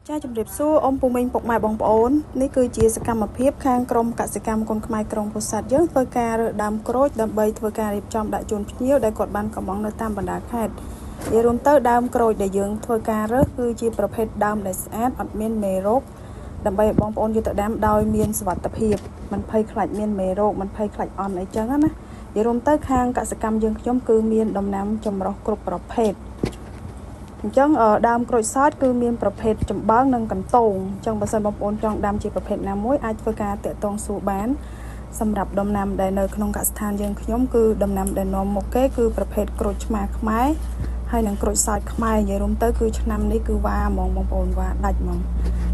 ចាជំរាបសួរអ៊ំពូមីងពុកម៉ែបងប្អូននេះគឺជាសកម្មភាពខាងក្រមកសិកម្មគុនខ្មែរក្រុងពោធិ៍សាត់យើងធ្វើការរើសដើមក្រូចដើម្បីធ្វើការរៀបចំដាក់ជូនភ្ញៀវដែលគាត់បានកំងនៅតាមបណ្ដាខេត្តនិយាយរួមទៅដើមក្រូចដែលយើងធ្វើការរើសគឺជាប្រភេទដើមដែលស្អាតអត់មានមេរោគដើម្បីឲ្យបងប្អូនយកទៅដាំដោយមានសុវត្ថិភាពមិនភ័យខ្លាចមានមេរោគមិនភ័យខ្លាចអន់អីចឹងណានិយាយរួមទៅខាងកសិកម្មយើងខ្ញុំគឺមានដំណាំចម្រុះគ្រប់ប្រភេទអញ្ចឹងដើមក្រូចសើចគឺមានប្រភេទចម្បើងនិងកន្ទោងអញ្ចឹងបើសិនបងប្អូនចង់ដាំជាប្រភេទណាមួយអាចធ្វើការតាក់ទងសួរបានសម្រាប់ដំណាំដែលនៅក្នុងកសិដ្ឋានយើងខ្ញុំគឺដំណាំដែលនាំមកគេគឺប្រភេទក្រូចឆ្មាខ្មែរហើយនឹងក្រូចសើចខ្មែរនិយាយរួមទៅគឺឆ្នាំនេះគឺវ៉ាហ្មងបងប្អូនវ៉ាដាច់ហ្មង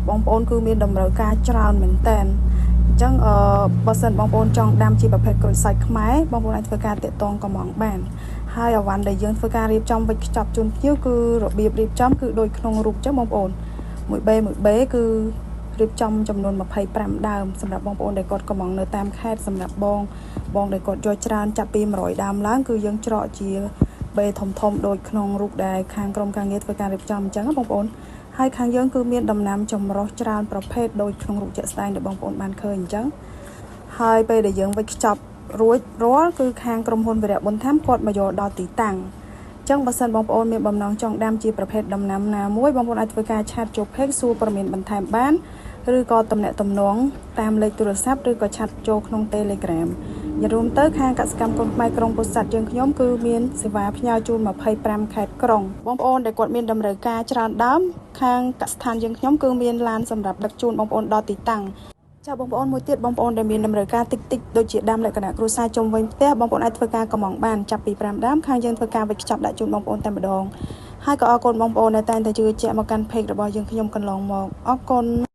បងប្អូនគឺមានតម្រូវការច្រើនមែនតើអញ្ចឹងបើសិនបងប្អូនចង់ដាំជាប្រភេទក្រូចសើចខ្មែរបងប្អូនអាចធ្វើការតាក់ទងកំងបានហើយអវ៉ាន់ដែលយើងធ្វើការរៀបចំវិចខ្ចប់ជូនភ្ញៀវគឺរបៀបរៀបចំគឺដូចក្នុងរូបចឹងបងប្អូនមួយបេគឺរៀបចំចំនួន25ដើមសម្រាប់បងប្អូនដែលគាត់កំងនៅតាមខេត្តសម្រាប់បងដែលគាត់យកច្រើនចាប់ពី100ដើមឡើងគឺយើងច្រកជាបេធំដូចក្នុងរូបដែលខាងក្រុមការងារធ្វើការរៀបចំអញ្ចឹងបងប្អូនហើយខាងយើងគឺមានដំណាំចម្រុះច្រើនប្រភេទដូចក្នុងរូបជាក់ស្ដែងដែលបងប្អូនបានឃើញអញ្ចឹងហើយពេលដែលយើងវិចខ្ចប់រួចរាល់គឺខាងក្រុមហ៊ុនវិរៈបុណ្យធម្មគាត់មកយកដល់ទីតាំងអញ្ចឹងបើសិនបងប្អូនមានបំណងចង់ដាំជាប្រភេទដំណាំណាមួយបងប្អូនអាចធ្វើការឆាតចូល Page សួរព័ត៌មានបន្ថែមបានឬក៏ទំនាក់ទំនងតាមលេខទូរស័ព្ទឬក៏ឆាតចូលក្នុង Telegram យារួមទៅខាងកសិកម្មគុនខ្មែរក្រុងពោធិ៍សាត់យើងខ្ញុំគឺមានសេវាផ្ញើជូន25ខេត្តក្រុងបងប្អូនដែលគាត់មានតម្រូវការច្រើនដើមខាងកសិដ្ឋានយើងខ្ញុំគឺមានឡានសម្រាប់ដឹកជូនបងប្អូនដល់ទីតាំងចាបងប្អូនមួយទៀតបងប្អូនដែលមានតម្រូវការតិចដូចជាដាំលក្ខណៈគ្រួសារជុំវិញផ្ទះបងប្អូនអាចធ្វើការកំងបានចាប់ពី5ដើមខាងយើងធ្វើការវិចខ្ចប់ដាក់ជូនបងប្អូនតែម្ដងហើយក៏អរគុណបងប្អូនដែលតែងតែជឿជាក់មកកាន់ Page របស់យើងខ្ញុំកន្លងមកអរគុណ